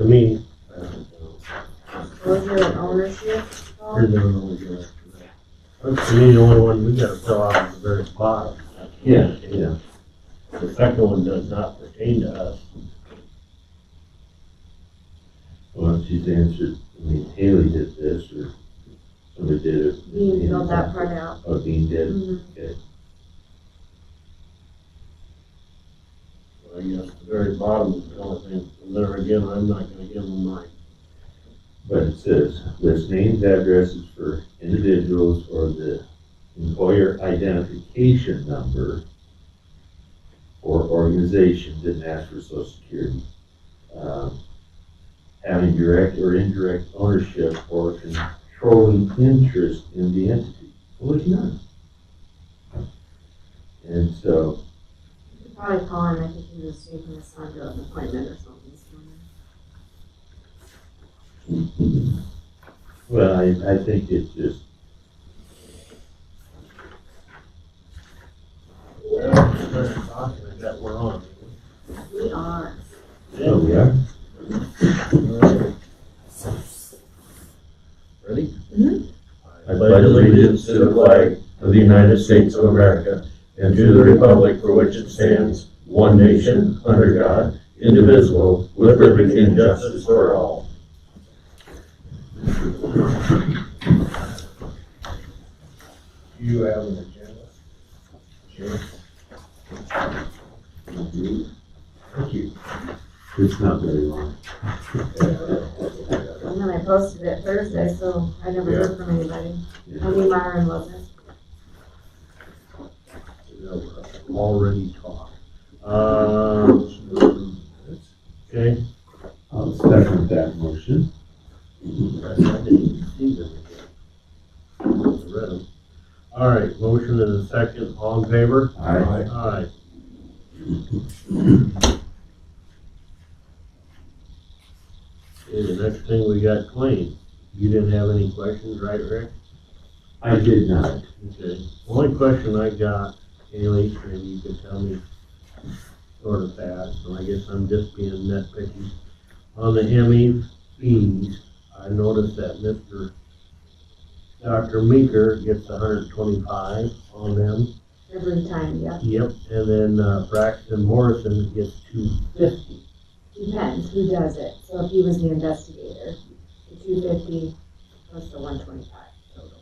mean, Was there an ownership? here's another one we go after that. That's to me the only one we gotta fill out at the very bottom. Yeah, yeah. The second one does not pertain to us. Well, she's answered, I mean, Haley did this, or somebody did it. Dean filled that part out. Oh, Dean did? Mhm. Okay. I guess the very bottom is the only thing, and there again, I'm not gonna give them mine. But it says, list names, addresses for individuals or the employer identification number or organization, didn't ask for social security. Having direct or indirect ownership or controlling interest in the entity. Well, there's none. And so, You could probably call him, I think he was taking his son to an appointment or something this morning. well, I think it's just, I got we're on. We are. oh, yeah. Ready? I pledge allegiance to the flag of the United States of America and to the republic for which it stands, one nation, under God, indivisible, with liberty and justice for all. You have an agenda? Sure. Thank you. It's not very long. And then I posted it Thursday, so I never heard from anybody. Yeah. I knew Myron wasn't. Already talked. Okay. I'll second that motion. I didn't even see them again. I read them. All right, motion and a second, all in favor? Aye. Aye. Okay, the next thing we got claims. You didn't have any questions, right, Rick? I did not. Okay. Only question I got, Haley, and you could tell me sort of fast, so I guess I'm just being nitpicky. On the MEPs, I noticed that Dr. Meeker gets 125 on them. Every time, yeah. Yep, and then Braxton Morrison gets 250. Depends who does it. So if he was the investigator, the 250 plus the 125 total.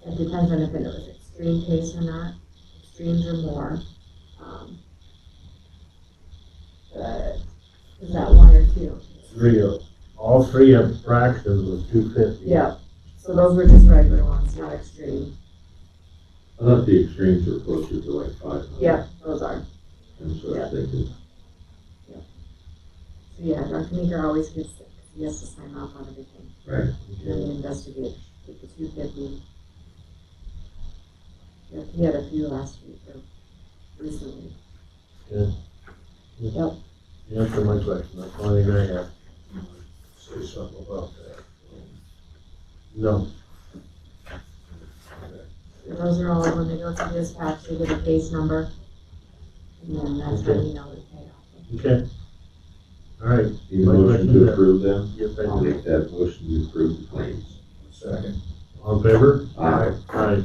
It depends on if it was extreme case or not. Extremes or more. But is that one or two? All three of Braxton's was 250. Yeah. So those were just regular ones, not extreme. I thought the extremes were closer to like 500. Yeah, those are. And so I was thinking, So yeah, Dr. Meeker always gets it. He has to sign off on everything. right, And the investigator get the 250. Yeah, he had a few last week or recently. Good. Yep. You answered my question, that's the only thing I have. Say something about that. No. Those are all, when they go to dispatch, they get a case number. And then that's how you know the payoff. Okay. All right. need a motion to approve them? Yes, I I'll do. make that motion to approve the claims. Second. All in favor? Aye. Aye.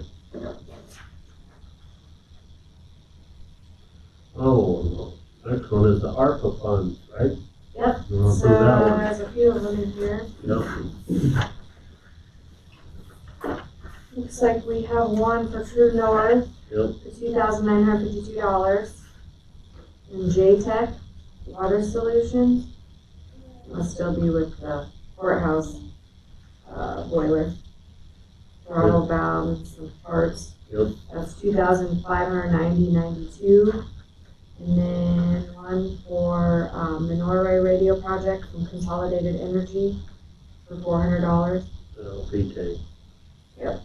Oh, next one is the ARPA funds, right? Yep. You wanna So approve that one? there's a few of them in here. Yep. Looks like we have one for True North. Yep. For $2,952. And J-Tech Water Solutions. Must still be with the courthouse, boiler. Throttle valve, some parts. Yep. That's $2,590.92. And then one for, the Norway radio project from Consolidated Energy for $400. PT. Yep.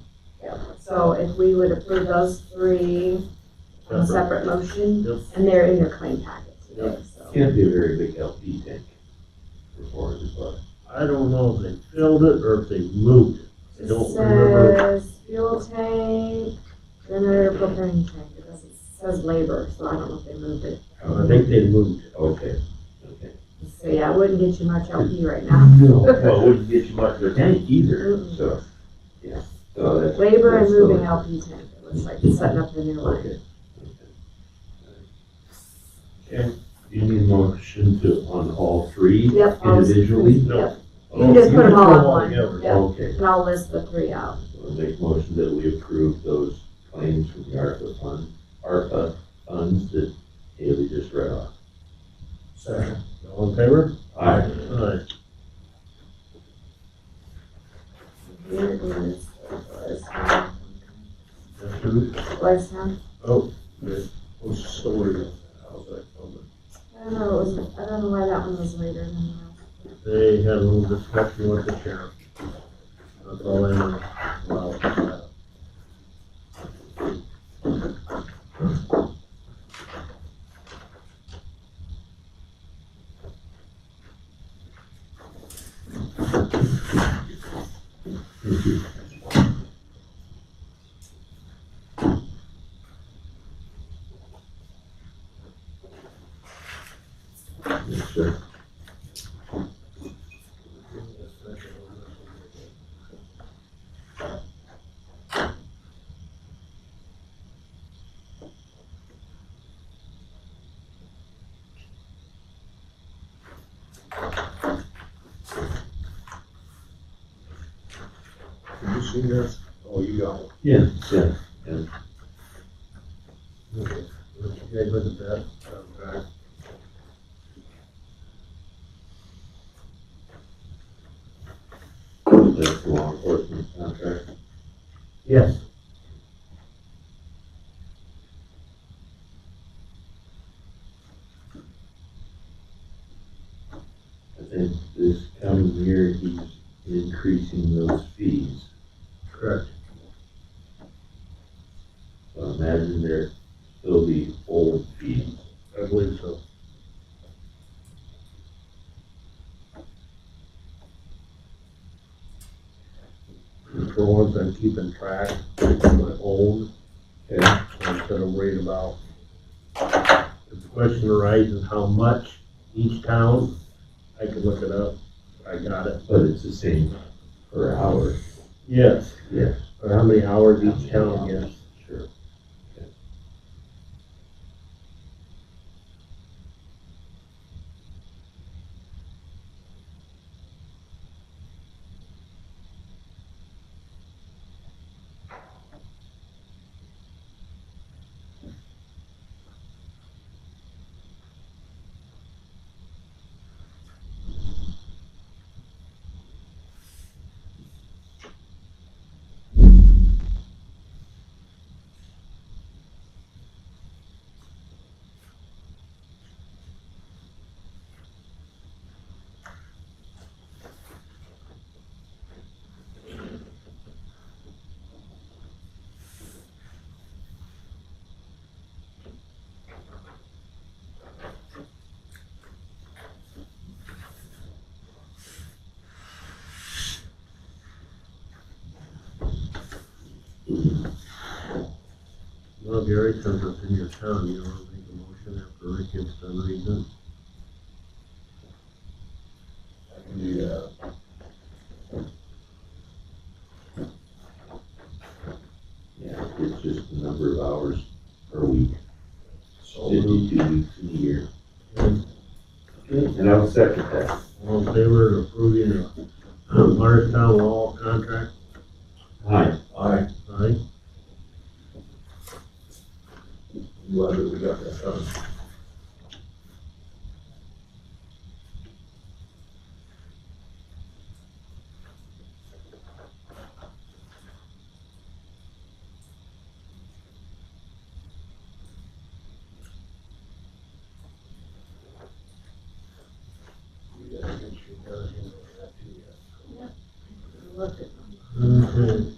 So if we would approve those three on a separate motion, Yep. and they're in your claim packet today, Yep. so. Can't be a very big LP tank for $400. I don't know if they filled it or if they moved it. I don't remember. It says fuel tank, generator, propane tank, it says labor, so I don't know if they moved it. I think they moved it. Okay, okay. So yeah, I wouldn't get you much LP right now. No, well, it wouldn't get you much of a tank either, so, yeah. So that's. Labor and that's moving the- LP tank, it looks like, setting up the new line. Okay. Okay, do you need a motion to, on all three Yep. individually? Yep, you can just put them all on one, together. yep, Okay, and I'll list the three out. so I'll make a motion that we approve those claims from the ARPA funds that Haley just read off. Second. All in favor? Aye. Aye. Here is That's who? Lifetime. Oh, good. What's the story? How's that coming? I don't know why that one was later than the rest. They had a little discussion with the sheriff. That's all I know. Wow. Thank you. Yes, sir. Did you see this? Oh, you got it. Yeah, yeah. Okay. Let you guys look at that. Okay. That's the law enforcement contract. Yes. I think this coming year, he's increasing those fees. Correct. So I imagine there still be old fees. I believe so. For once, I'm keeping track of my own, Okay. instead of worried about. If the question arises how much each town, I can look it up. I got it. But it's the same per hour. Yes. Yes. Or how many hours each town gets. Sure. Well, Gary, since it's in your town, you want to make a motion after Rick gets done reading I can do that. Yeah, it's just the number of hours per week, So 52 weeks in a year. it? And I'll second that. All in favor of approving the Marshtown Law contract? Aye. I, Aye. I'm glad that we got that done. You gotta make sure you got it in there, too, yeah. Look at them. Okay.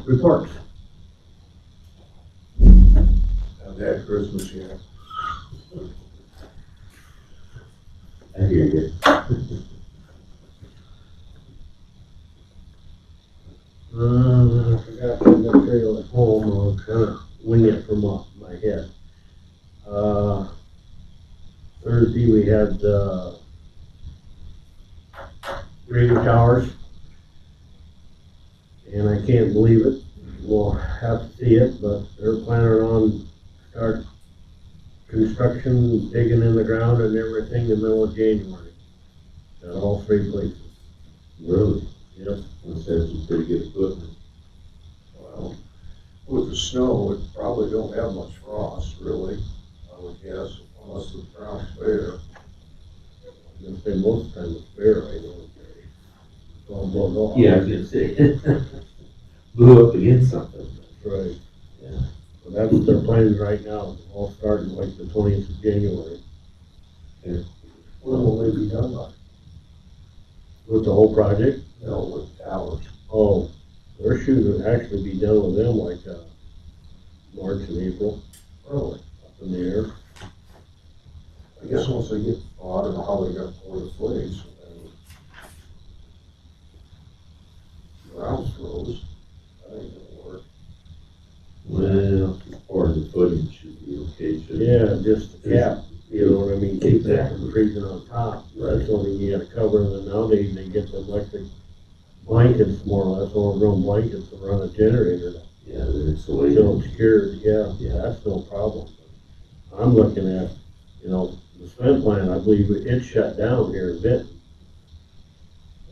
Reports. I've had Christmas yet. I hear you. I forgot the material at home, I'll kind of wing it from off my head. Thursday, we had, radio towers. And I can't believe it. We'll have to see it, but they're planning on start construction, digging in the ground and everything in the middle of January. At all 3 places. Really? Yep. Must have some pretty good equipment. Well, with the snow, it probably don't have much frost, really, I would guess, unless the ground's bare. I'm gonna say most of the time it's bare, I know. It's all blown off. Yeah, I was gonna say. Blew up against something. That's right. Yeah. So that's their plans right now, all starting like the 20th of January. When will they be done by? With the whole project. No, with towers. Oh, they're shooting to actually be done with them like, March and April, Really? up in the air. I guess once they get, well, I don't know how they got pour the footage. Ground froze. That ain't gonna work. Well, or the footing should be okay, shouldn't it? Yeah, just the cap, you know what I mean, keep that from freezing on top. That's the only thing you gotta cover, and then nowadays they get the electric blankets, more or less, overgrown blankets to run a generator Yeah, they're until insulated. it's secured, yeah, Yeah. that's no problem. I'm looking at, you know, the cement plant, I believe it's shut down here in Benton.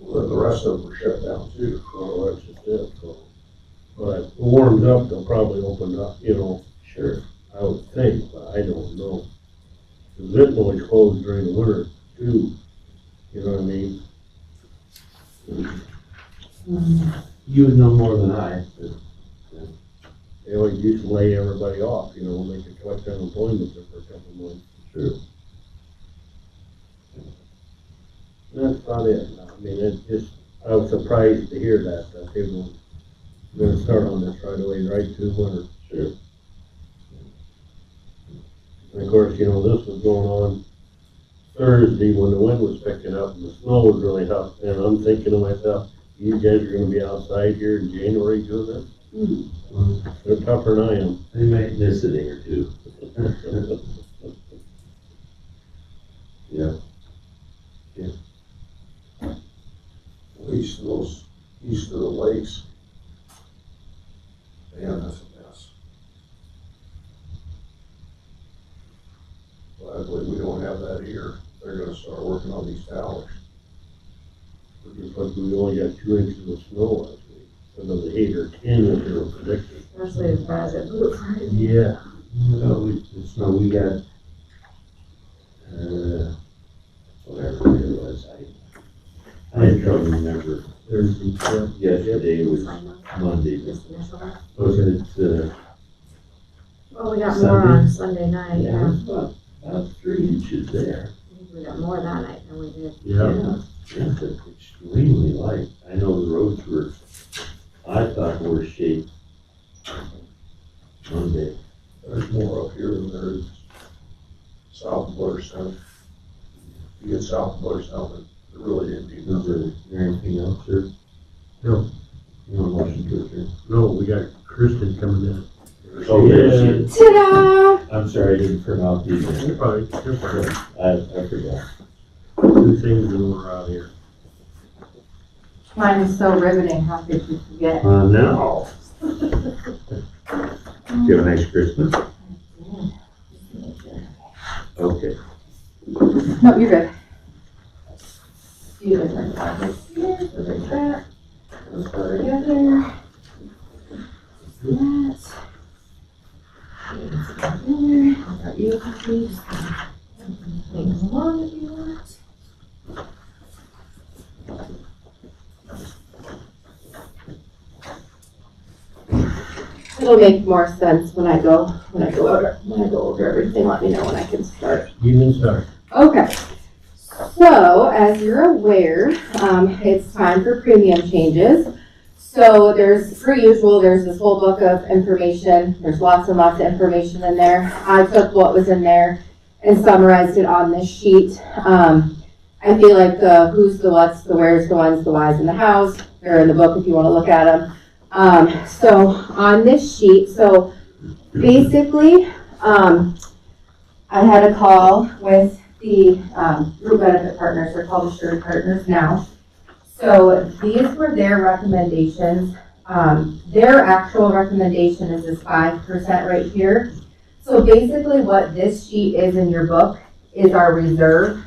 Well, the rest of them were shut down too. Well, that's just it, so. But if it warms up, they'll probably open up, you know, Sure. I would think, but I don't know. Cause Benton always closed during the winter too, you know what I mean? You would know more than I. But They always used to lay everybody off, you know, when they could collect unemployment there for a couple months. Sure. That's about it. I mean, it's just, I was surprised to hear that they were gonna start on this right away, right through winter. Sure. And of course, you know, this was going on Thursday when the wind was picking up and the snow was really tough. And I'm thinking to myself, you guys are gonna be outside here in January doing this? Well, They're tougher than I am. they might miss a day or two. Yeah. East of the lakes. Man, that's a mess. But I believe we don't have that here. They're gonna start working on these towers. Looks like we only got 2 inches of snow last week, instead of the 8 or 10 that they were predicting. Especially as bad as it blew Friday. Yeah. No, we got, whatever it was, I don't remember. Thursday, Yesterday was Monday. Just initial one. Was it, Well, we got more Sunday? on Sunday night, yeah, yeah. about 3 inches there. I think we got more that night than we did. Yeah. Yeah, but extremely light. I know the roads were, I thought were shaped Monday. There's more up here than there is south of Blairstown. You get south of Blairstown, it really didn't do Is nothing. there anything else, sir? No. No motion to adjourn. No, we got Kristen coming in. Oh, there she is. Ta-da! I'm sorry, I didn't print out these. You're fine, you're fine. I forgot. 2 things and we're out of here. Mine is so riveting, how could you forget? No. Did you have a nice Christmas? Okay. No, you're good. You guys are projects here, so there's that. Those go together. That. There. I've got you a copy. Things along if you want. It'll make more sense when I go over everything. Let me know when I can start. You can start. Okay, so as you're aware, it's time for premium changes. So there's, per usual, there's this whole book of information. There's lots and lots of information in there. I took what was in there and summarized it on this sheet. I feel like the who's, the what's, the where's, the when's, the why's, and the how's, they're in the book if you want to look at them. So on this sheet, so basically, I had a call with the group benefit partners, they're called assured partners now. So these were their recommendations. Their actual recommendation is this 5% right here. So basically what this sheet is in your book is our reserve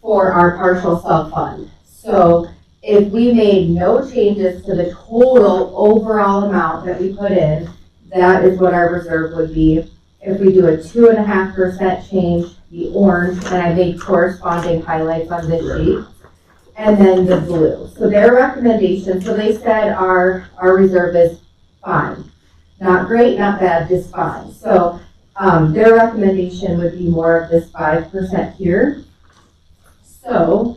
for our partial self-fund. So if we made no changes to the total overall amount that we put in, that is what our reserve would be. If we do a 2.5% change, the orange, and I made corresponding highlights on this sheet, and then the blue. So their recommendation, so they said our reserve is fine. Not great, not bad, just fine. So their recommendation would be more of this 5% here. So,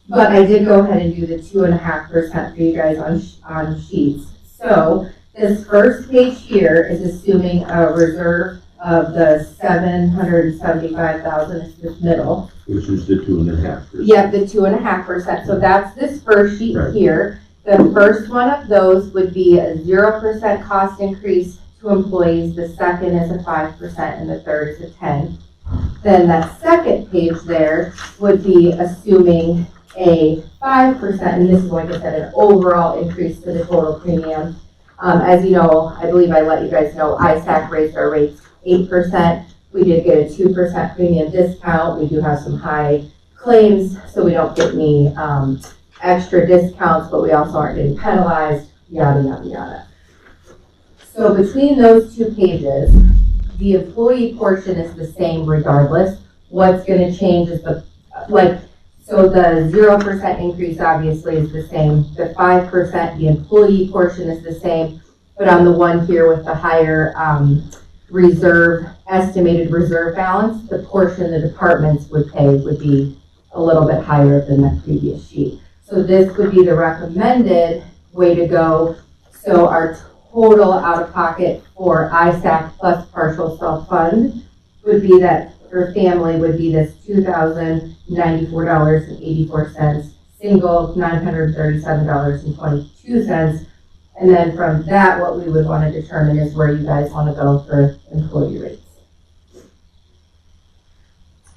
but I did go ahead and do the 2.5% for you guys on sheets. So this first page here is assuming a reserve of the 775,000 is the middle. Which is the 2.5%. Yep, the 2.5%. So that's this first sheet Right. here. The first one of those would be a 0% cost increase to employees. The second is a 5%, and the third is a 10. Then that second page there would be assuming a 5%, and this is, like I said, an overall increase to the total premium. As you know, I believe I let you guys know, ISAC raised our rates 8%. We did get a 2% premium discount. We do have some high claims, so we don't get any extra discounts, but we also aren't getting penalized, yada, yada, yada. So between those two pages, the employee portion is the same regardless. What's going to change is so the 0% increase obviously is the same. The 5%, the employee portion is the same, but on the one here with the higher estimated reserve balance, the portion the departments would pay would be a little bit higher than the previous sheet. So this would be the recommended way to go. So our total out-of-pocket for ISAC plus partial self-fund would be that for family would be this $2,094.84, single $937.22, and then from that what we would want to determine is where you guys want to go for employee rates.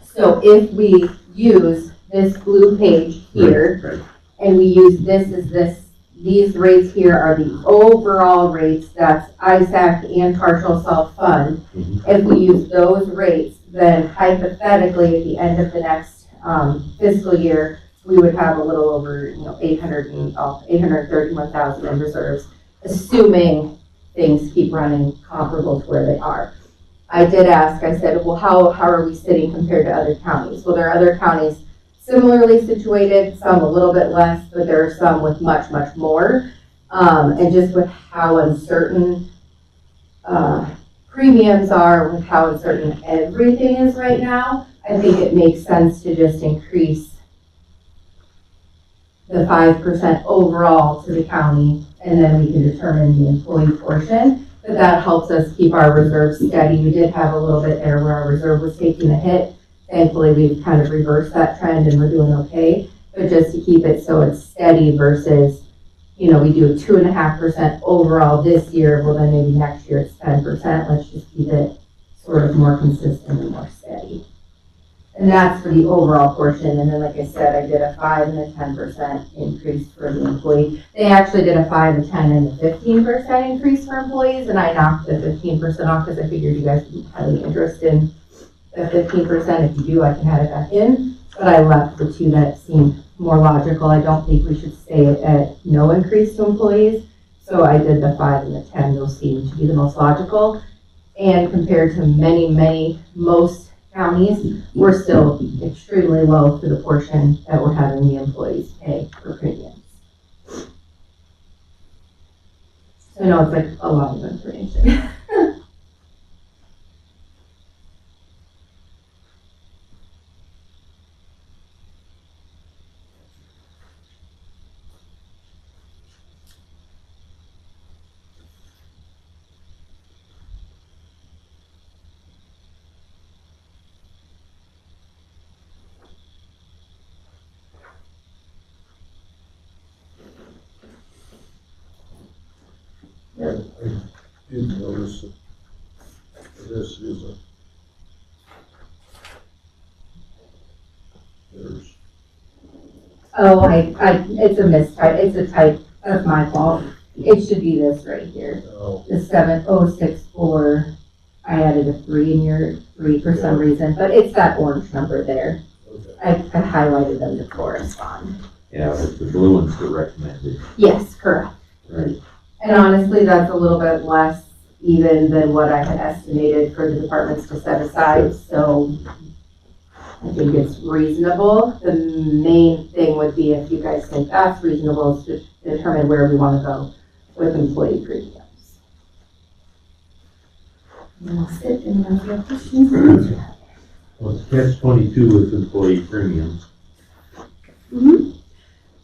So if we use this blue page here, Right. and we use this as these rates here are the overall rates, that's ISAC and partial self-fund. Mhm. If we use those rates, then hypothetically at the end of the next fiscal year, we would have a little over 831,000 in reserves, assuming things keep running comparable to where they are. I did ask, I said, well, how are we sitting compared to other counties? Well, there are other counties similarly situated, some a little bit less, but there are some with much, much more. And just with how uncertain premiums are, with how uncertain everything is right now, I think it makes sense to just increase the 5% overall to the county, and then we can determine the employee portion. But that helps us keep our reserve steady. We did have a little bit there where our reserve was taking a hit. Thankfully, we've kind of reversed that trend and we're doing okay. But just to keep it so it's steady versus, we do 2.5% overall this year, well then maybe next year it's 10%. Let's just keep it sort of more consistent and more steady. And that's for the overall portion. And then, like I said, I did a 5 and a 10% increase for the employee. They actually did a 5, a 10, and a 15% increase for employees, and I knocked the 15% off because I figured you guys would be highly interested in the 15%. If you do, I can add it back in. But I left the two that seemed more logical. I don't think we should stay at no increase to employees. So I did the 5 and the 10. Those seem to be the most logical. And compared to most counties, we're still extremely low for the portion that we're having the employees pay for premiums. So I know it's like a lot of information. I did notice that this is Oh, it's a mistype, it's a type, that's my fault. It should be this right here, Oh, the 7064. I added a 3 in your 3 for some reason, but it's that orange number there. okay. I highlighted them to correspond. Yeah, but the blue one's the recommended, Yes, correct. right? And honestly, that's a little bit less even than what I had estimated for the departments to set aside, so I think it's reasonable. The main thing would be, if you guys think that's reasonable, is to determine where we want to go with employee premiums. And I'll sit and I'll get questions. Well, it's catch-22 with employee premiums.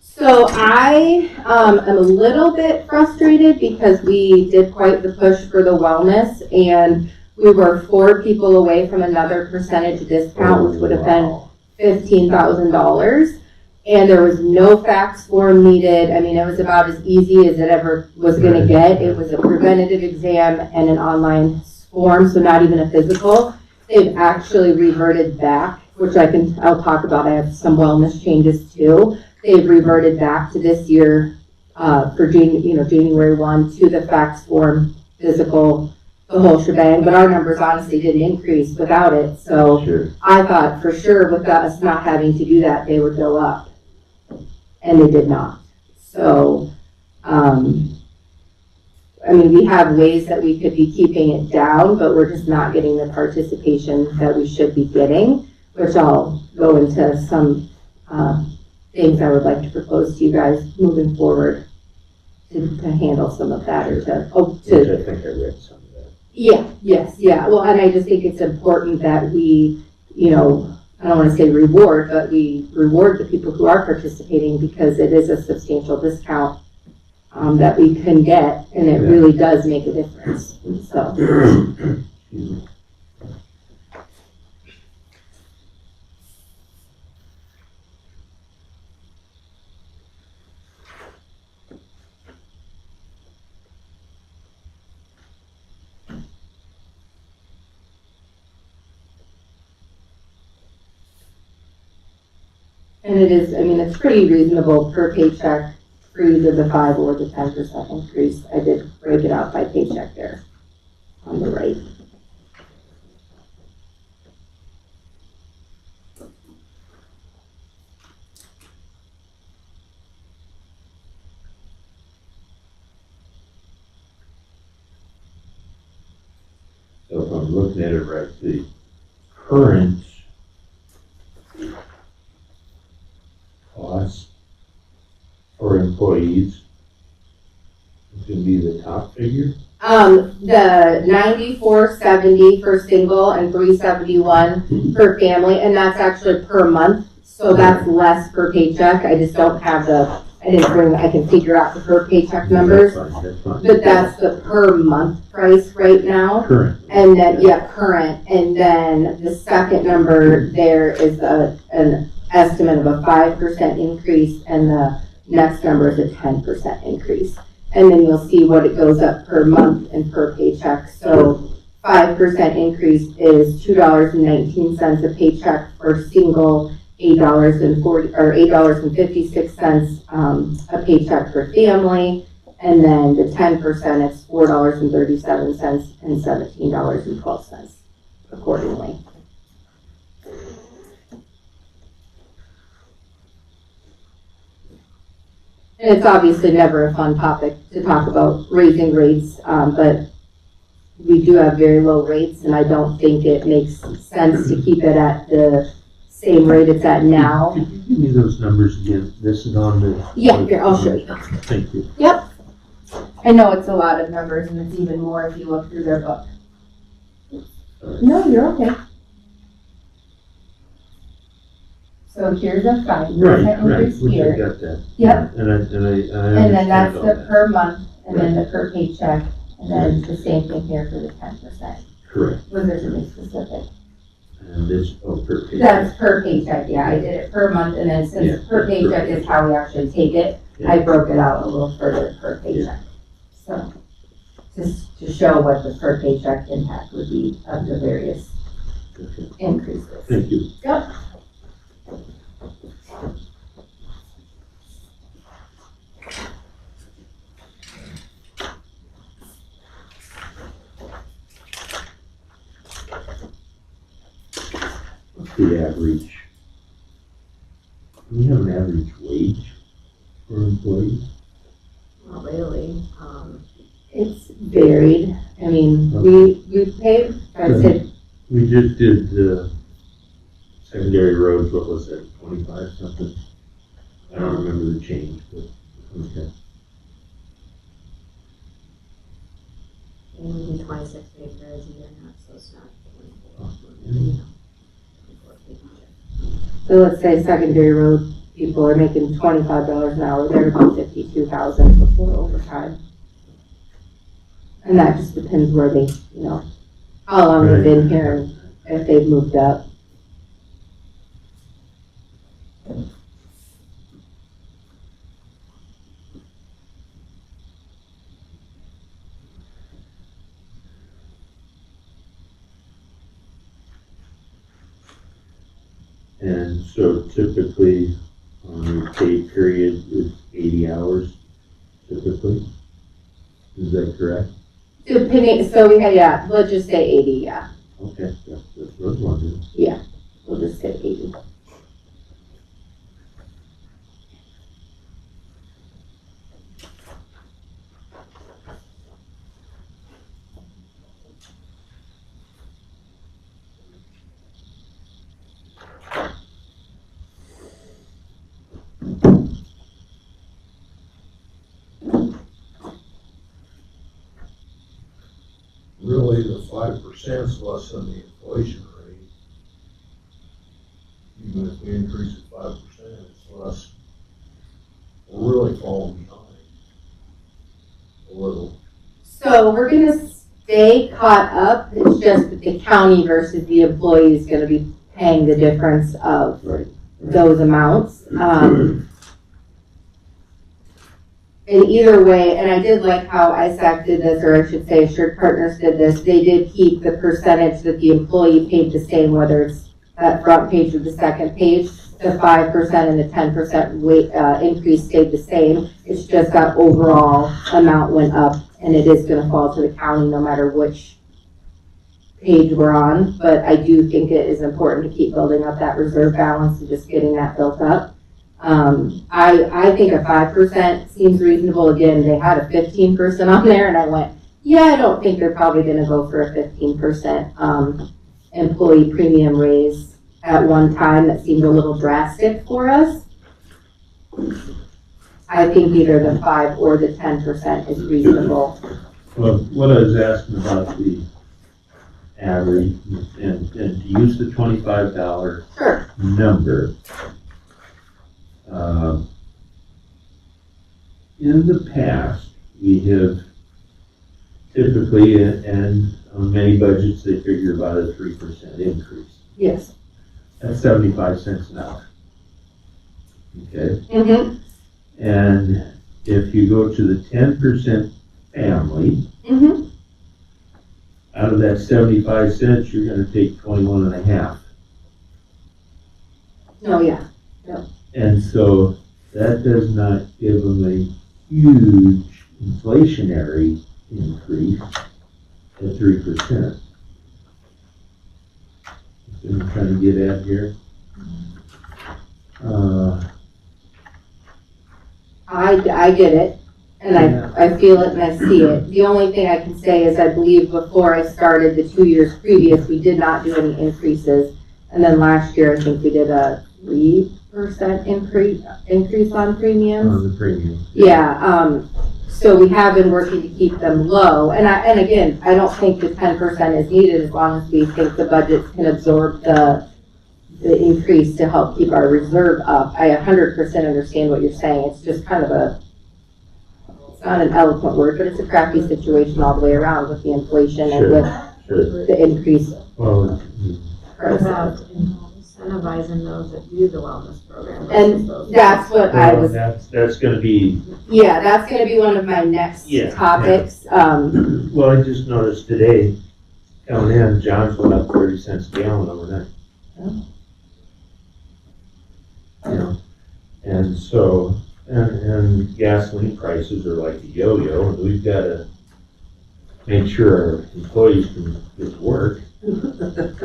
So I am a little bit frustrated because we did quite the push for the wellness, and we were 4 people away from another percentage discount, which would have been $15,000. And there was no fax form needed. I mean, it was about as easy as it ever was going to get. It was a preventative exam and an online form, so not even a physical. They've actually reverted back, which I'll talk about. I have some wellness changes too. They've reverted back to this year for January 1 to the fax form, physical, the whole shebang. But our numbers honestly didn't increase without it. So Sure. I thought for sure with us not having to do that, they would go up. And they did not. So, I mean, we have ways that we could be keeping it down, but we're just not getting the participation that we should be getting, which I'll go into some things I would like to propose to you guys moving forward to handle some of that, or Which I think I read some of that. Yeah. Well, and I just think it's important that we, I don't want to say reward, but we reward the people who are participating, because it is a substantial discount that we can get, and it really does make a difference. So. Excuse me. And it is, it's pretty reasonable per paycheck for either the 5 or the 10% increase. I did break it out by paycheck there on the right. So if I'm looking at it right, the current cost for employees is going to be the top figure? The $94.70 for single and $371 per family, and that's actually per month. So that's less per paycheck. I just don't have I can figure out the per paycheck numbers. That's fine. But that's the per month price right now. Current. And then, current. And then the second number there is an estimate of a 5% increase, and the next number is a 10% increase. And then you'll see what it goes up per month and per paycheck. So 5% increase is $2.19 a paycheck for single, $8.56 a paycheck for family, and then the 10% is $4.37 and $17.12 accordingly. And it's obviously never a fun topic to talk about raising rates, but we do have very low rates, and I don't think it makes sense to keep it at the same rate it's at now. Could you give me those numbers again? This is on the... Yeah, here, I'll show you. Thank you. Yep. I know it's a lot of numbers, and it's even more if you look through their book. No, you're okay. So here's a 5% increase Which I here. got that. Yep. And I And then that's understand all the that. per month, and then the per paycheck, and then the same thing here for the 10%. Correct. Was there something specific? And this, per paycheck. That's per paycheck, yeah, I did it per month, and then since Yeah, per paycheck is how we actually take it, Yeah. I broke it out a little further per paycheck. So, just to show what the per paycheck impact would be of the various Okay. increases. Thank you. Yep. the average? Do we have an average wage for employees? Not really, It's varied. I mean, we pay, I'd say, We just did the secondary roads, what was it, 25 something? I don't remember the change, but, okay. and we do 26 pay periods a year now, so it's not 24. Yeah. You know, 24 pay each. so let's say secondary road people are making $25 an hour, they're about 52,000 before overtime. And that just depends where they, how long they've been here and if they've moved up. And so typically, your pay period is 80 hours, typically? Is that correct? Depending, so we had, let's just say 80, yeah. Okay, that's what I was wondering. We'll just say 80. Really, the 5% is less than the inflation rate. Even if we increase it 5%, it's less. We're really falling behind a little. So we're gonna stay caught up, it's just that the county versus the employee is gonna be paying the difference of Right. those amounts. And either way, and I did like how ISAC did this, or I should say Assured Partners did this, they did keep the percentage that the employee paid the same, whether it's that front page or the second page. The 5% and the 10% increase stayed the same. It's just that overall amount went up, and it is gonna fall to the county no matter which page we're on. But I do think it is important to keep building up that reserve balance and just getting that built up. I think a 5% seems reasonable. Again, they had a 15% on there, and I went, yeah, I don't think they're probably gonna go for a 15% employee premium raise at one time. That seemed a little drastic for us. I think either the 5 or the 10% is reasonable. Well, what I was asking about the average, and to use the $25 Sure. number, in the past, we have typically, and on many budgets, they figure about a 3% increase. Yes. That's 75 cents an hour. Okay? Mm-hmm. And if you go to the 10% family, Mm-hmm. out of that 75 cents, you're gonna take 21 and a half. Oh, yeah. And so that does not give them a huge inflationary increase at 3%. That's what I'm trying to get at here. I get it, and I feel it and I see it. The only thing I can say is I believe before I started, the 2 years previous, we did not do any increases. And then last year, I think we did a 3% increase on premiums. On the premium. Yeah, so we have been working to keep them low. And again, I don't think the 10% is needed as long as we think the budgets can absorb the increase to help keep our reserve up. I 100% understand what you're saying. It's just kind of it's not an eloquent word, but it's a crappy situation all the way around with the inflation and with Sure. the increase. Well, What about incentivizing those that do the wellness program? And versus those that's what I was, that's gonna be, yeah, that's gonna be one of my next Yeah, topics. well, I just noticed today, coming in, John's went up 30 cents a gallon overnight. Oh. You know, and so, and gasoline prices are like a yo-yo, and we've gotta make sure our employees can get to work.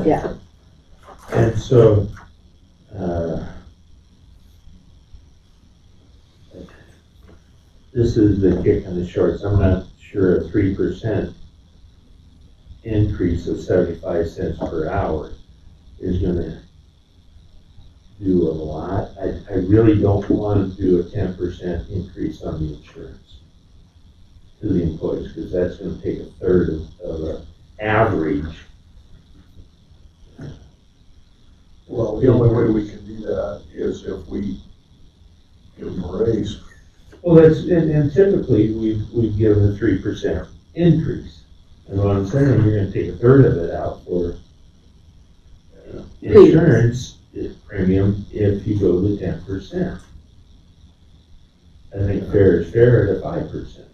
Yeah. And so, this is the kick in the shorts. I'm not sure a 3% increase of 75 cents per hour is gonna do a lot. I really don't want to do a 10% increase on the insurance to the employees, because that's gonna take a third of an average. Well, the only way we can do that is if we give them a raise. Well, and typically, we've given a 3% increase. And what I'm saying, you're gonna take a third of it out for insurance premium if you go to 10%. I think fair is fair at a 5%.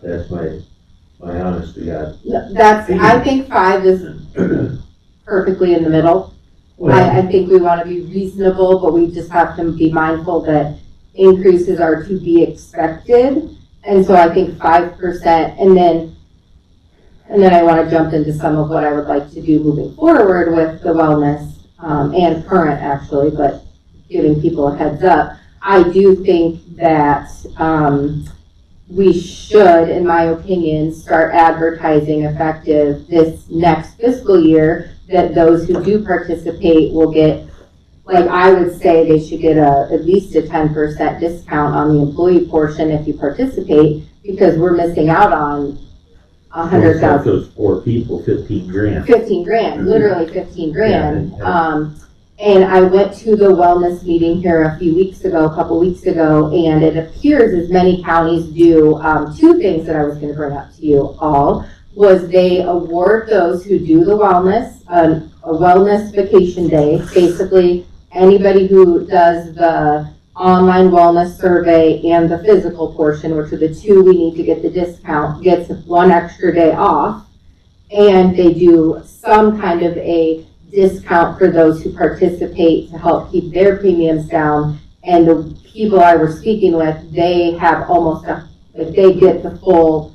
That's my honest to God. I think 5 is perfectly in the middle. I think we want to be reasonable, but we just have to be mindful that increases are to be expected. And so I think 5%, and then I want to jump into some of what I would like to do moving forward with the wellness, and current actually, but giving people a heads up. I do think that we should, in my opinion, start advertising effective this next fiscal year that those who do participate will get, like I would say they should get at least a 10% discount on the employee portion if you participate, because we're missing out on 100,000. Those 4 people, 15 grand. 15 grand, literally 15 grand. And I went to the wellness meeting here a couple weeks ago, and it appears as many counties do, 2 things that I was gonna bring up to you all, was they award those who do the wellness, a wellness vacation day. Basically, anybody who does the online wellness survey and the physical portion, which are the 2 we need to get the discount, gets 1 extra day off. And they do some kind of a discount for those who participate to help keep their premiums down. And the people I was speaking with, they have they get the full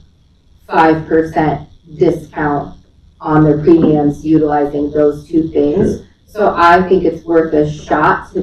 5% discount on their premiums utilizing those 2 things. Sure. So I think it's worth a shot to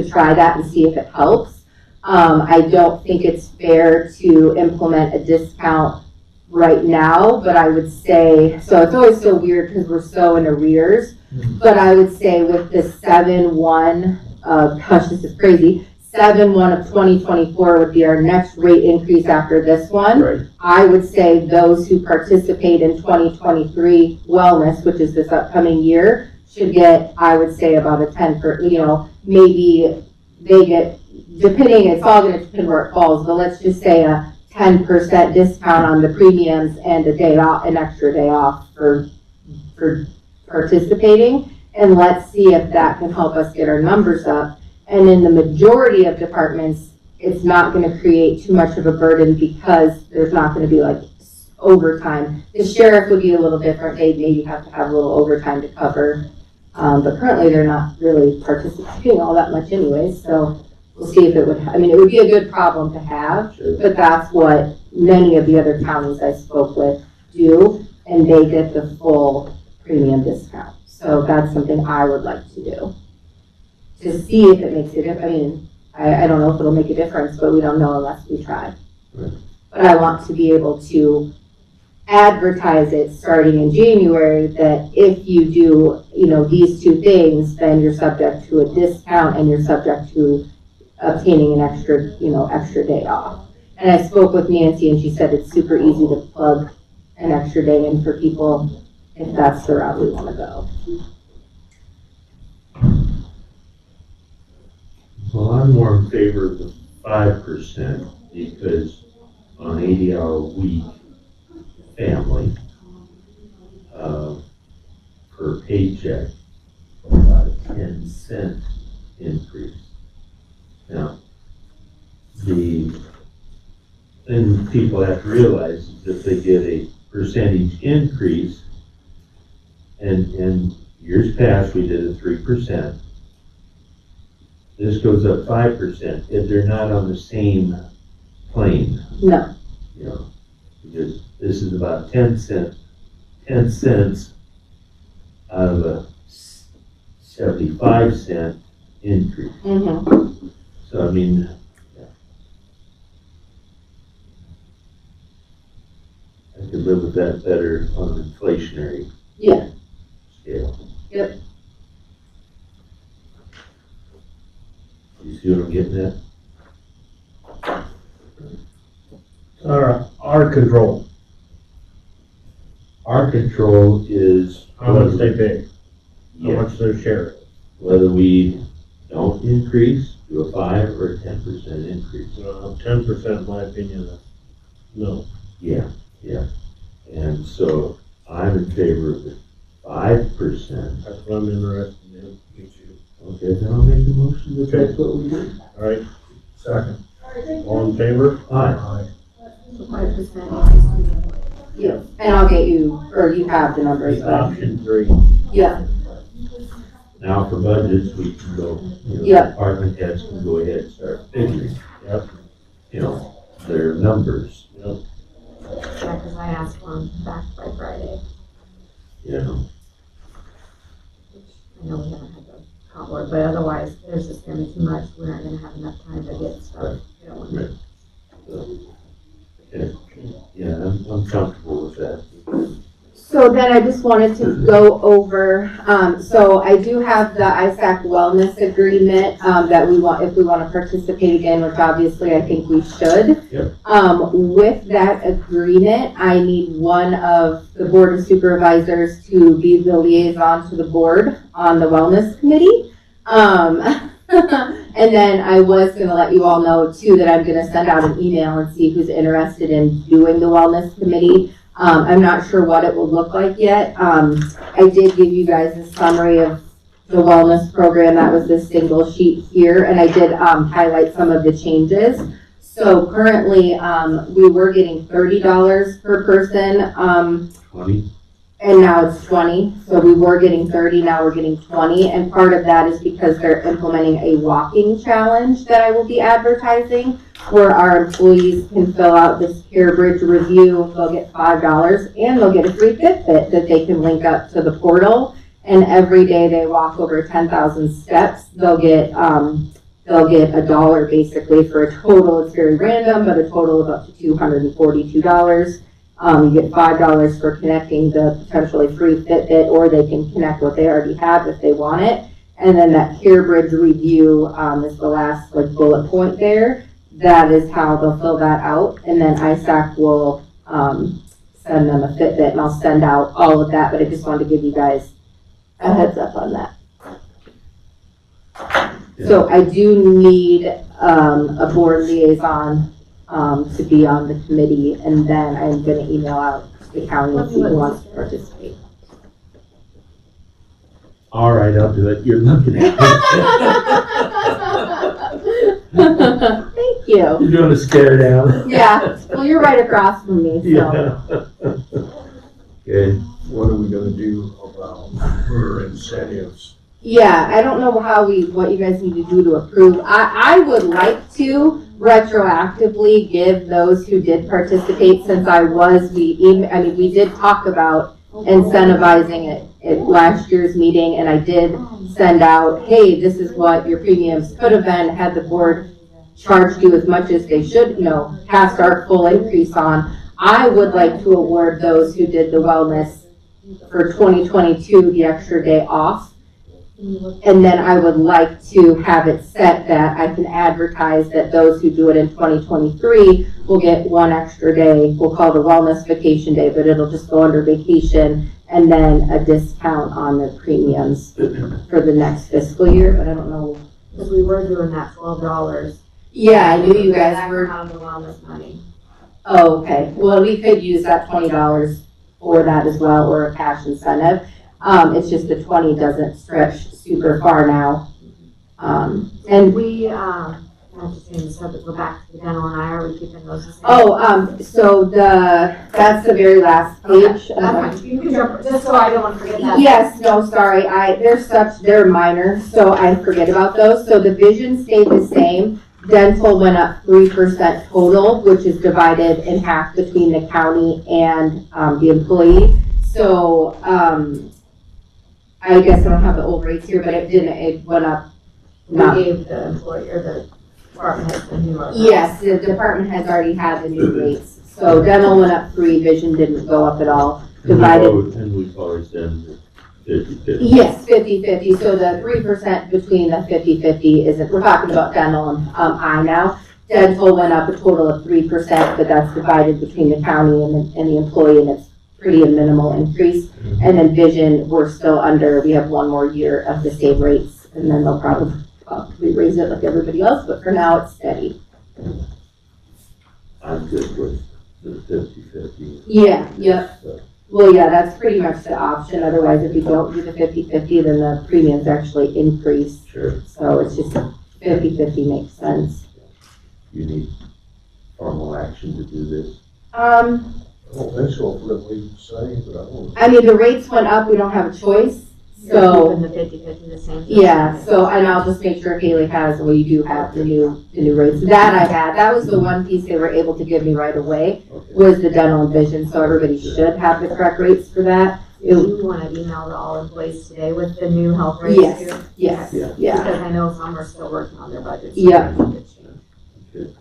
try that and see if it helps. I don't think it's fair to implement a discount right now, but I would say, so it's always so weird because we're so in arrears, but I would say with the 7/1 gosh, this is crazy, 7/1 of 2024 would be our next rate increase after this one. Right. I would say those who participate in 2023 wellness, which is this upcoming year, should get, I would say, about a 10%, maybe they get, depending, it's all going to depend where it falls, but let's just say a 10% discount on the premiums and a day off, an extra day off for participating. And let's see if that can help us get our numbers up. And in the majority of departments, it's not going to create too much of a burden because there's not going to be like overtime. The sheriff would be a little different. They'd maybe have to have a little overtime to cover. But currently they're not really participating all that much anyways. So we'll see if it would, it would be a good problem to have, sure. But that's what many of the other counties I spoke with do, and they get the full premium discount. So that's something I would like to do, to see if it makes a difference. I don't know if it'll make a difference, but we don't know unless we try. Right. But I want to be able to advertise it starting in January that if you do, these 2 things, then you're subject to a discount and you're subject to obtaining an extra day off. And I spoke with Nancy and she said it's super easy to plug an extra day in for people if that's the route we want to go. Well, I'm more in favor of the 5% because on 80-hour week family, per paycheck, about a 10-cent increase. Now, the thing people have to realize is that they get a percentage increase, and years past we did a 3%. This goes up 5%, if they're not on the same plane. No. Because this is about 10 cents out of a 75-cent increase. Mm-hmm. So, I mean, yeah. I could live with that better on an inflationary Yeah. scale. Yep. You see what I'm getting at? Our control, Our control is how much they pay, how yeah, much their share is. whether we don't increase to a 5 or a 10% increase. 10%, in my opinion, is no. Yeah. And so I'm in favor of the 5%. That's what I'm interested in. Okay, then I'll make the motion that that's what we do. All right, Second. all in favor? Aye. So 5%. Yeah. And I'll get you, or you have the numbers, but, Option 3. yeah. Now for budgets, we can go, Yeah. department heads can go ahead and start figuring. Yep. Their numbers, Yeah, because I asked for them back by Friday, you know. which I know we haven't had the comp board, but otherwise, there's just gonna be too much. We're not gonna have enough time to get stuff. We don't want to- Yeah, I'm comfortable with that. So then I just wanted to go over, so I do have the ISAC wellness agreement, that we want, if we want to participate again, which obviously I think we should. Yep. With that agreement, I need one of the Board of Supervisors to be the liaison to the board on the wellness committee. And then I was gonna let you all know too that I'm gonna send out an email and see who's interested in doing the wellness committee. I'm not sure what it will look like yet. I did give you guys a summary of the wellness program. That was this single sheet here, and I did highlight some of the changes. So currently, we were getting $30 per person, 20? and now it's 20. So we were getting 30, now we're getting 20, and part of that is because they're implementing a walking challenge that I will be advertising, where our employees can fill out this Care Bridge review. They'll get $5, and they'll get a free Fitbit that they can link up to the portal. And every day they walk over 10,000 steps, they'll get $1 basically for a total. It's very random, but a total of up to $242. You get $5 for connecting the potentially free Fitbit, or they can connect what they already have if they want it. And then that Care Bridge review is the last bullet point there. That is how they'll fill that out, and then ISAC will send them a Fitbit, and I'll send out all of that, but I just wanted to give you guys a heads up on that. Yeah. So I do need a board liaison to be on the committee, and then I'm gonna email out the county and see who wants to participate. All right, I'll do it. You're looking at Thank you. You're doing a stare down. Yeah, well, you're right across from me, so. Yeah. Okay. What are we gonna do about her incentives? Yeah, I don't know what you guys need to do to approve. I would like to retroactively give those who did participate, since we did talk about incentivizing it at last year's meeting, and I did send out, hey, this is what your premiums could have been had the board charged you as much as they should, past our full increase on. I would like to award those who did the wellness for 2022 the extra day off. And then I would like to have it set that I can advertise that those who do it in 2023 will get one extra day. We'll call the wellness vacation day, but it'll just go under vacation, and then a discount on the premiums for the next fiscal year, but I don't know. Because we were doing that $12. Yeah, I knew you guys That were. out of the wellness money. Oh, okay. Well, we could use that $20 for that as well, or a cash incentive. It's just the 20 doesn't stretch super far now. And We, not to change the subject, go back to the dental, and are we keeping those the same? so that's the very last page. That's fine. You can jump, just so I don't want to forget that. Yes, no, sorry, they're minor, so I forget about those. So the vision stayed the same. Dental went up 3% total, which is divided in half between the county and the employee. So I guess I don't have the old rates here, but it went up. We gave the employer, the department head the new one. Yes, the department has already had the new rates. So dental went up 3, vision didn't go up at all. Divided. And we've always done 50/50. Yes, 50/50. So the 3% between the 50/50 isn't, we're talking about dental and eye now. Dental went up a total of 3%, but that's divided between the county and the employee, and it's pretty a minimal increase. And then vision, we're still under, we have 1 more year of the same rates, and then they'll probably raise it like everybody else, but for now it's steady. I'm good with the 50/50. Yeah, yep. Well, yeah, that's pretty much the option. Otherwise, if you don't do the 50/50, then the premiums actually increase. Sure. So it's just 50/50 makes sense. You need formal action to do this. I don't think so, for what we say, but I don't. I mean, the rates went up, we don't have a choice, You're so, keeping the 50/50 the same. yeah, so, and I'll just make sure Haley has, well, you do have the new rates. That I had, that was the one piece they were able to give me right away, Okay. was the dental and vision, so everybody should have the correct rates for that. Do you want to email to all employees today with the new health rates Yes. too? Yes, Yeah. yeah, Because I know some are still working on their budgets. Yeah. Good.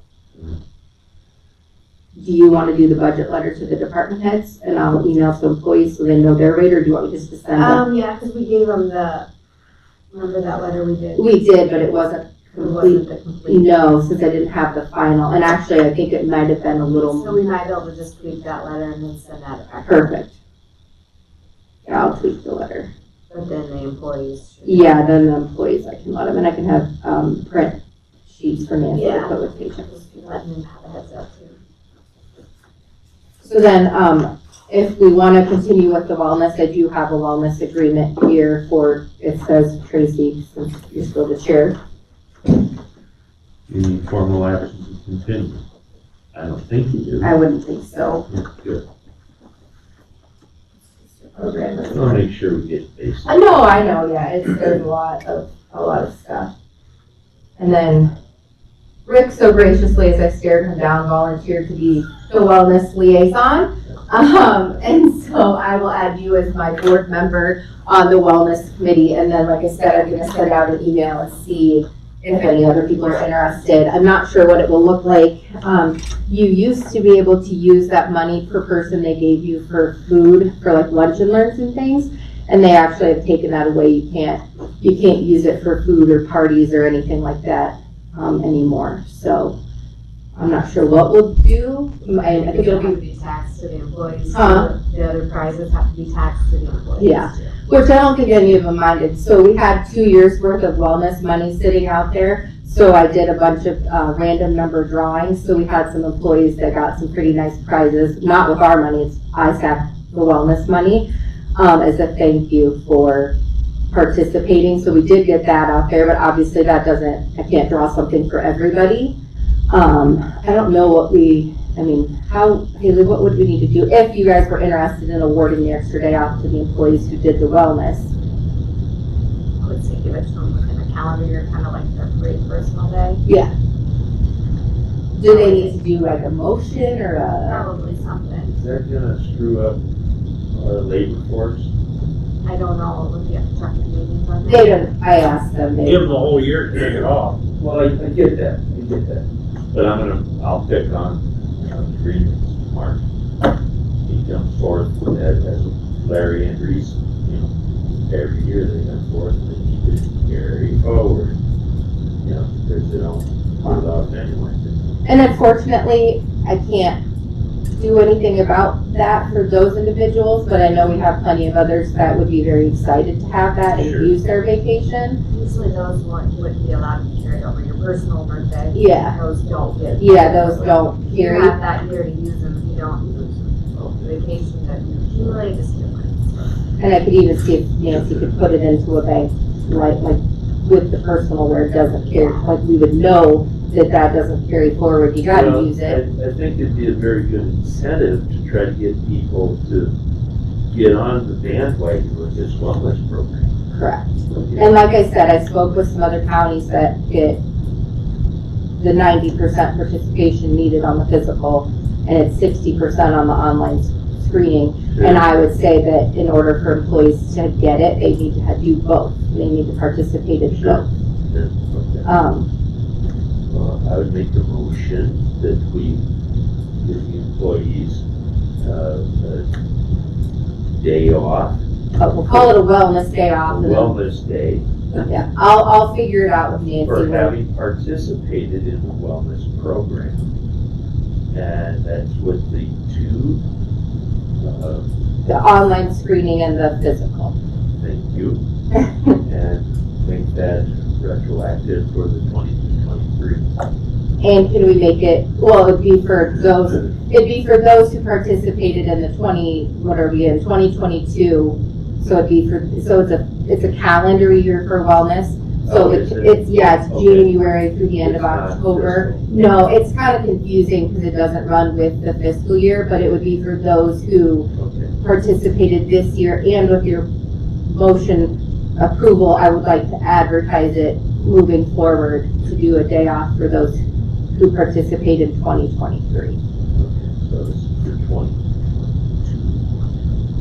do you want to do the budget letter to the department heads, and I'll email to employees so they know their rate, or do you want me just to send them? Yeah, because we gave them remember that letter we did? We did, but it wasn't It complete. wasn't the complete. No, since I didn't have the final, and actually, I think it might have been a little. So we might be able to just tweak that letter and then send that back. Perfect. Yeah, I'll tweak the letter. But then the employees should. Yeah, then the employees, I can let them, and I can have, print sheets for Nancy to Yeah. put with paychecks. Just letting them have a heads up too. So then, if we want to continue with the wellness, I do have a wellness agreement here for, it says Tracy, since you're still the chair. You need formal action to continue. I don't think you do. I wouldn't think so. Good. Program. I'll make sure we get basic. No, I know, yeah, there's a lot of stuff. And then Rick so graciously, as I stared him down, volunteered to be the wellness liaison. And so I will add you as my board member on the wellness committee. And then, like I said, I'm gonna send out an email and see if any other people are interested. I'm not sure what it will look like. You used to be able to use that money per person they gave you for food, for like lunch and learns and things. And they actually have taken that away. You can't use it for food or parties or anything like that anymore. So I'm not sure what we'll do. I think it'll have to be, be taxed to the employees. Huh? The other prizes have to be taxed to the employees. Yeah. Which I don't think any of them minded. So we had 2 years worth of wellness money sitting out there. So I did a bunch of random number drawings. So we had some employees that got some pretty nice prizes, not with our money, it's ISAC, the wellness money, as a thank you for participating. So we did get that out there, but obviously that doesn't, I can't draw something for everybody. I don't know Haley, what would we need to do if you guys were interested in awarding the extra day off to the employees who did the wellness? I would say give it to them within a calendar year, kind of like their free personal day. Yeah. Do they need to do like a motion or a? Probably something. Is that gonna screw up our labor force? I don't know, would you have to talk to meetings on that? They don't, I asked them, they, Give them a whole year to take it off. Well, I get that, But I'll pick on, agreements, Mark. He comes forth as Larry and Reese, every year they come forth and they keep it carry forward. Because they don't put it off anyway. and unfortunately, I can't do anything about that for those individuals, but I know we have plenty of others that would be very excited to have that and Sure. use their vacation. Usually those wouldn't be allowed to carry over your personal birthday. Yeah. Those don't get. Yeah, those don't You carry. have that year to use them, if you don't use them. Vacation that you accumulate is different. And I could even see if Nancy could put it into a bank, like with the personal where it doesn't carry, like we would know that doesn't carry forward, you gotta Well, use it. I think it'd be a very good incentive to try to get people to get on the bandwagon with this wellness program. Correct. And like I said, I spoke with some other counties that get the 90% participation needed on the physical, and it's 60% on the online screening. And I would say that in order for employees to get it, they need to do both. They need to participate in both. Okay. Well, I would make the motion that we give the employees a day off, But we'll call it a wellness day a off. And then, wellness day, yeah, I'll figure it out with for Nancy. having participated in the wellness program. And that's with the two, The online screening and the physical. thank you, and make that retroactive for the 22-23. And can we make it, well, it'd be for those who participated in the 2022. So it's a calendar year for wellness. So Oh, is it? it's Okay. January through the end of It's not October. fiscal. No, it's kind of confusing because it doesn't run with the fiscal year, but it would be for those who Okay, participated this year. And with your motion approval, I would like to advertise it moving forward to do a day off for those who participate in 2023. so this is for 22.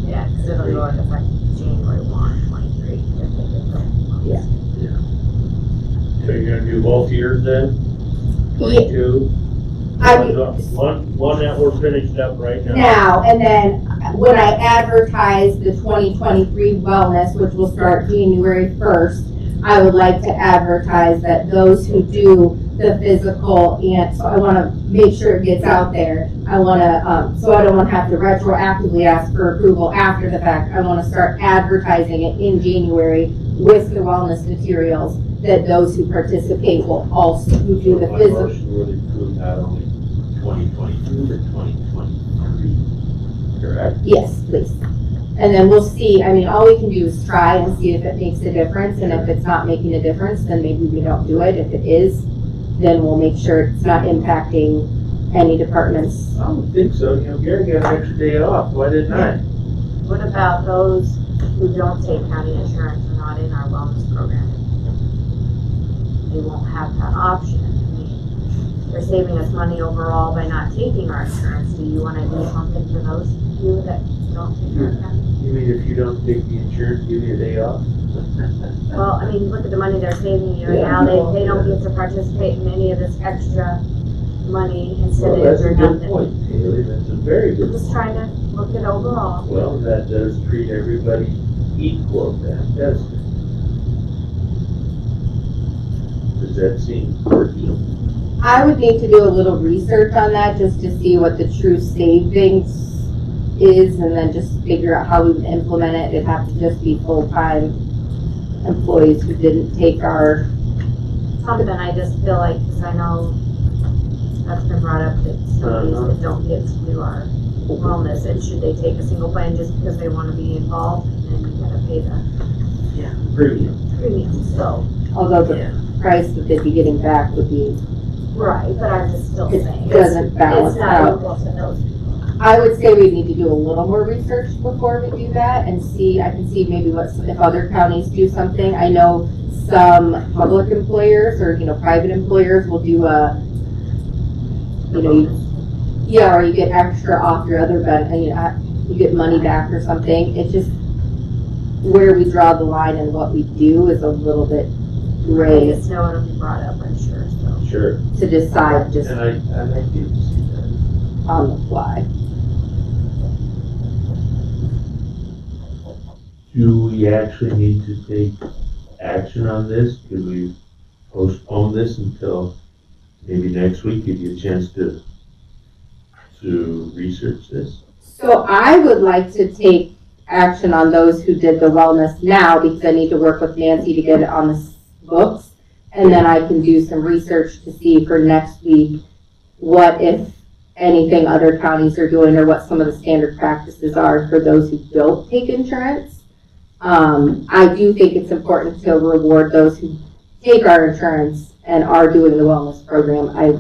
Yeah, because it'll go into effect January 1, 23. Yeah. So you're gonna do both years then? Yeah. 22? One that we're finished up right now. Now, and then when I advertise the 2023 wellness, which will start January 1st, I would like to advertise that those who do the physical, and so I want to make sure it gets out there. I want to, so I don't want to have to retroactively ask for approval after the fact. I want to start advertising it in January with the wellness materials, that those who participate will also do the My physical. motion would include not only 2022, but 2023, correct? Yes, please. And then we'll see, I mean, all we can do is try and see if it makes a difference, and if it's not making a difference, then maybe we don't do it. If it is, then we'll make sure it's not impacting any departments. I don't think so, Gary got an extra day off, why didn't I? What about those who don't take county insurance or not in our wellness program? They won't have that option. I mean, they're saving us money overall by not taking our insurance. Do you want to do something for those people that don't take our county? You mean if you don't take the insurance, give you a day off? Well, I mean, look at the money they're saving, Yeah, now no, they don't yeah. get to participate in any of this extra money, Well, incentives that's a or good nothing. point, Haley, that's a very good Just point. trying to look at overall. Well, that does treat everybody equal then, doesn't it? Does that seem working? I would need to do a little research on that just to see what the true savings is, and then just figure out how we would implement it. It'd have to just be full-time employees who didn't take our, Something I just feel like, because I know that's been brought up, that some of these that don't get to do our wellness, and should they take a single plan just because they want to be involved, and then you gotta pay the Premium. premium, so. although the price that they'd be getting back would be, Right, but I'm just still it saying. doesn't balance It's not out. equal to those people. I would say we need to do a little more research before we do that and see, I can see maybe if other counties do something. I know some public employers or, private employers will do or you get extra off your other you get money back or something. It's just where we draw the line and what we do is a little bit I gray just know it'll be brought up, I'm sure, so. Sure, to decide just and I do see that. on the fly. Do we actually need to take action on this? Could we postpone this until maybe next week, give you a chance to research this? So I would like to take action on those who did the wellness now, because I need to work with Nancy to get it on the books. And then I can do some research to see for next week, what, if anything, other counties are doing, or what some of the standard practices are for those who don't take insurance. I do think it's important to reward those who take our insurance and are doing the wellness program. I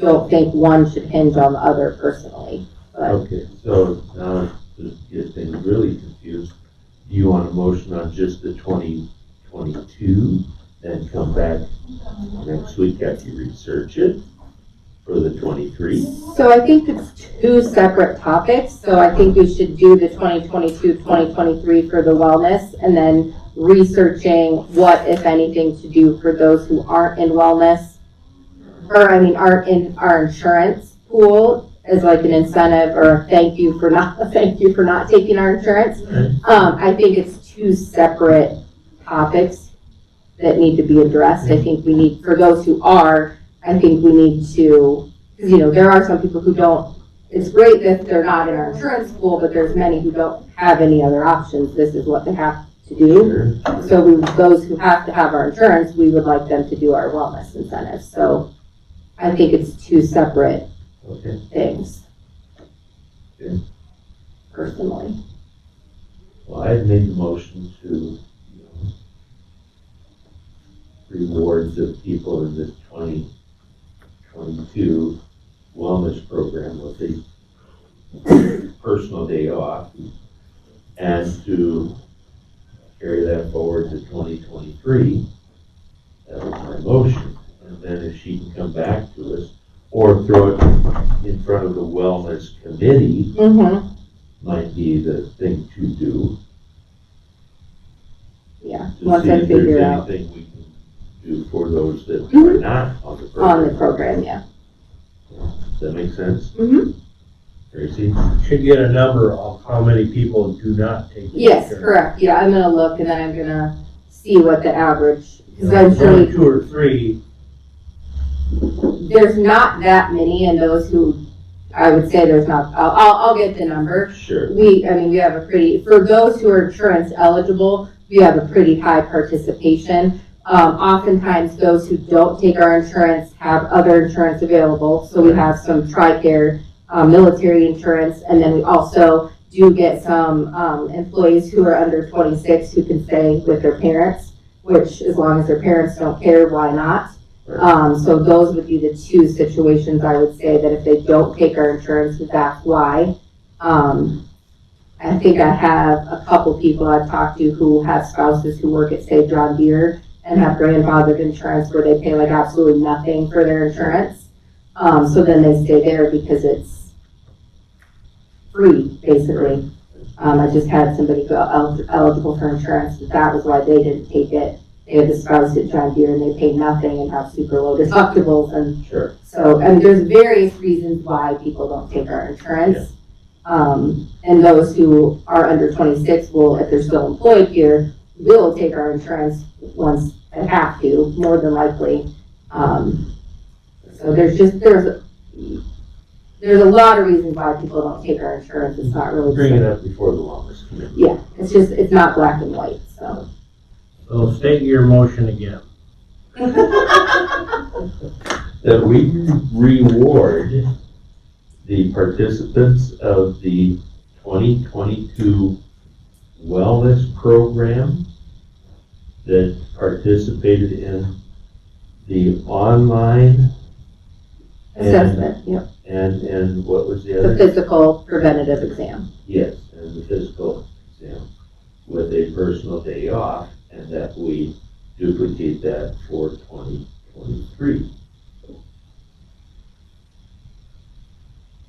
don't think one should hinge on the other personally, but. Okay, so now to get things really confused, do you want a motion on just the 2022, then come back next week after you research it? for the 23? So I think it's two separate topics, so I think we should do the 2022, 2023 for the wellness, and then researching what, if anything, to do for those who aren't in wellness, or aren't in our insurance pool as like an incentive or a thank you for not taking our insurance. I think it's two separate topics that need to be addressed. I think we need, for those who are, I think we need to, because there are some people who don't, it's great that they're not in our insurance pool, but there's many who don't have any other options. This is what they have to do. So those who have to have our insurance, we would like them to do our wellness incentives. So I think it's two separate things. Okay. Personally. Well, I've made the motion to reward the people in the 2022 wellness program with a personal day off, and to carry that forward to 2023. That was my motion. And then if she can come back to us, or throw it in front of the wellness committee, might be the thing to do. Yeah, To once see I if figure there's out anything we can do for those that are not on the program. on the program, yeah. Does that make sense? Mm-hmm. Tracy? Should get a number of how many people do not take. the Yes, insurance. correct. Yeah, I'm gonna look and then I'm gonna see what the average, because I'm Only sure 2 or 3. there's not that many, and those who, I would say there's not, I'll get the number. Sure. We have a pretty, for those who are insurance eligible, we have a pretty high participation. Oftentimes those who don't take our insurance have other insurance available. So we have some TRICARE, military insurance, and then we also do get some employees who are under 26 who can stay with their parents, which as long as their parents don't care, why not? So those would be the two situations I would say that if they don't take our insurance, that's why. I think I have a couple people I've talked to who have spouses who work at, say, John Deere and have grandfathered insurance where they pay like absolutely nothing for their insurance. So then they stay there because it's free, basically. I just had somebody go eligible for insurance, but that was why they didn't take it. They had the spouse at John Deere and they pay nothing and have super low deductibles. And Sure. so, there's various reasons why people don't take our insurance. And those who are under 26 will, if they're still employed here, will take our insurance once they have to, more than likely. So there's a lot of reasons why people don't take our insurance. It's not really. Bring it up before the wellness committee. Yeah, it's not black and white, so. So state your motion again. That we reward the participants of the 2022 wellness program that participated in the online Assessment, yep. and what was the The other? physical preventative exam. Yes, and the physical exam with a personal day off, and that we duplicate that for 2023.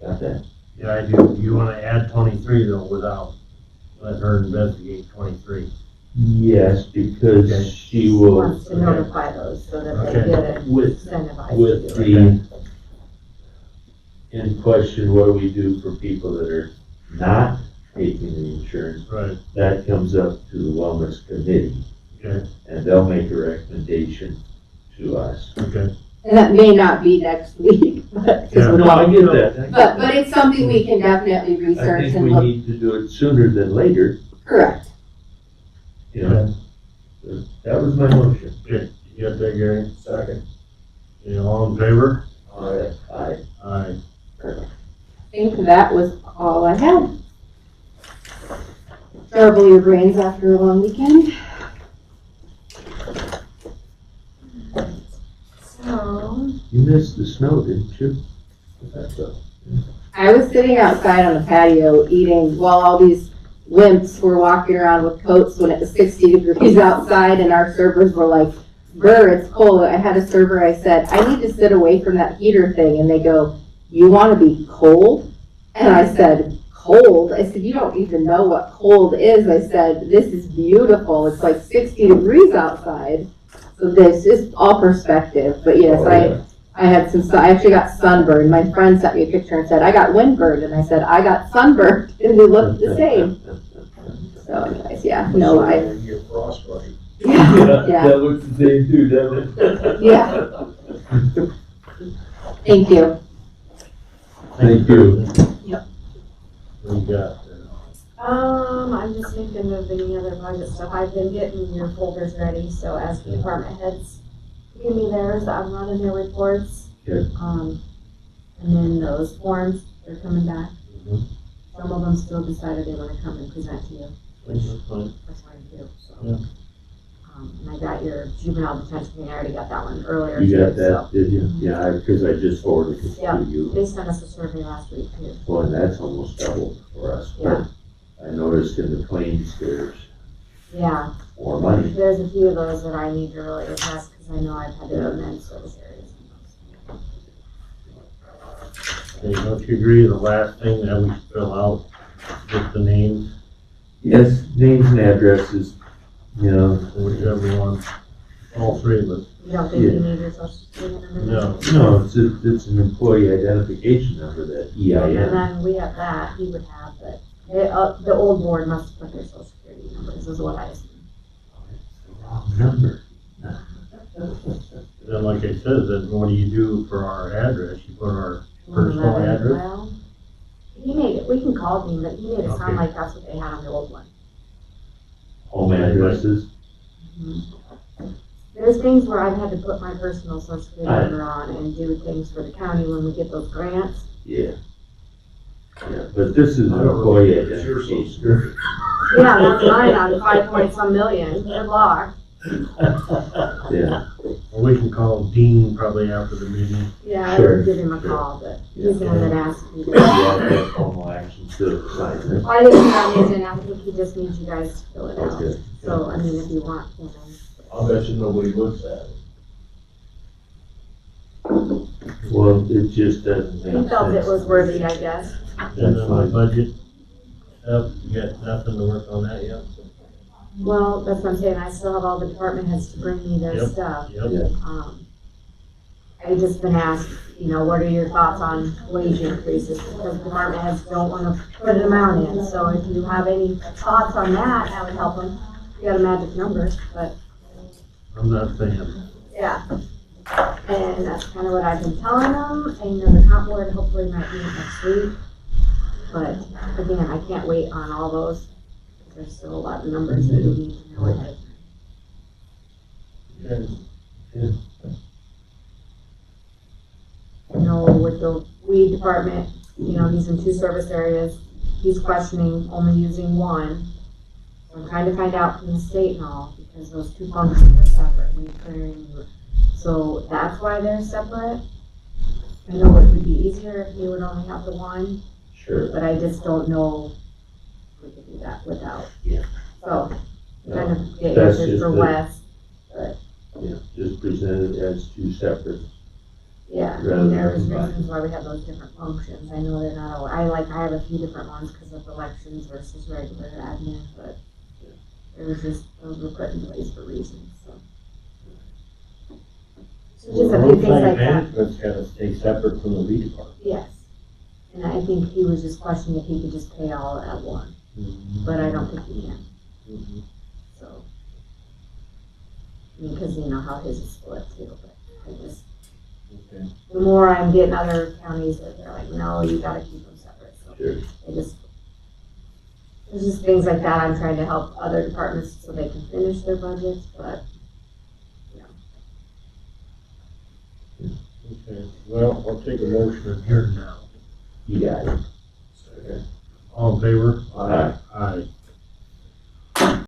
Got that? Yeah, I do. You want to add 23 though without letting her investigate 23. Yes, because Okay. she will, Wants to notify those so that they Okay. get it with, incentivized. with to do it. the, in question, what do we do for people that are not taking the insurance? Right. That comes up to the wellness committee, Okay. and they'll make a recommendation to us. Okay. And that may not be next week, but, Yeah. No, I get that. but it's something we can definitely I research think and we look. need to do it sooner than later, Correct. you know? That was my motion. Good. You got that, Gary? Second. You all in favor? Aye. Aye. Aye. I think that was all I had. Trouble your brains after a long weekend. So, You missed the snow, didn't you? That's a- I was sitting outside on the patio eating while all these wimps were walking around with coats when it was 60 degrees outside, and our servers were like Burr, it's cold. I had a server, I said, I need to sit away from that heater thing. And they go, you want to be cold? And I said, cold? I said, you don't even know what cold is. I said, this is beautiful. It's like 60 degrees outside. So this is all perspective. But yes, I had I actually got sunburned. My friend sent me a picture and said, I got windburned. And I said, I got sunburned. And they looked the same. So anyways, yeah, no, You get frostbite. yeah. That looks the same too, doesn't it? Yeah. Thank you. Thank you. Yep. What you got there? I'm just thinking of any other budget stuff. I've been getting your folders ready, so as the department heads give me theirs, I'm running their reports. Okay. And then those forms, they're coming back. Mhm. Some of them still decided they want to come and present to you, which That's fine. that's fine too, so. Yeah. And I got your juvenile detention thing, I already got that one earlier. You got too, that, did you? Yeah, because I just forwarded it Yeah. to you. So they sent us a survey last week too. Well, and that's almost doubled for us. Yeah. I noticed in the claims there's Yeah, more money. there's a few of those that I need to really address, because I know I've had to amend service areas. Hey, don't you agree the last thing that we fill out, just the names, Yes, names and addresses, you know. whichever one, all three of us? You don't think you need your social security number? No. No, it's an employee identification number, that And EIN. then we have that, he would have, but the old board must put their social security numbers, is what I assume. Wrong number. Then like I said, then what do you do for our address? You put our personal address? Well, he made it, we can call him, but he made it sound Okay. like that's what they had on the old one. Home addresses. There's things where I've had to put my personal social security Aye. number on and do things for the county when we get those grants. Yeah. Yeah, but this is I an don't employee really, it's your social identification. security. Yeah, that's mine on 5 point some million, good luck. Yeah, Well, we can call Dean probably after the meeting. Yeah, I Sure. would give him a call, but he's the Yeah. one that asked me to. yeah, that formal action to sign it. I didn't put on the agenda, I think he just needs you guys to fill it out. Okay. So, I mean, if you want, you know. I'll bet you nobody looks at it. Well, it just doesn't make sense. He felt it was worthy, I guess. And then the budget stuff, you got nothing to work on that yet? Well, that's what I'm saying, I still have all the department heads to bring me their Yep. stuff. Yep. I just been asked, you know, what are your thoughts on wage increases? Because department heads don't wanna put an amount in, so if you have any thoughts on that, that would help them. You got a magic number, but, I'm not saying. yeah. And that's kinda what I've been telling them, and, you know, the comp board hopefully might meet next week. But, again, I can't wait on all those, there's still a lot of numbers that we need to know ahead. You know, with the weed department, you know, he's in 2 service areas, he's questioning only using one. So I'm trying to find out from the state and all, because those 2 functions are separate, weed clearing. So that's why they're separate. I know it would be easier if you would only have the one, Sure. but I just don't know if we could do that without. Yeah. So, kind of get That's answers just for the- Wes. Yeah, just present it as 2 separate. Yeah, I Rather mean, than there's combine. reasons why we have those different functions. I know they're not all, I have a few different ones because of elections versus regular admin, but it was just, those were put in place for reasons, so. So just a few things like that, Management's gotta stay separate from the weed department. yes. And I think he was just questioning if he could just pay all at one, but I don't think he can, Mhm. so. I mean, cause you know how his is split too, but I just, Okay. the more I'm getting other counties that they're like, no, you gotta keep them separate, so. Sure. There's just things like that, I'm trying to help other departments so they can finish their budgets, but, Okay, well, I'll take a motion here now. You got it. All in favor? Aye. Aye.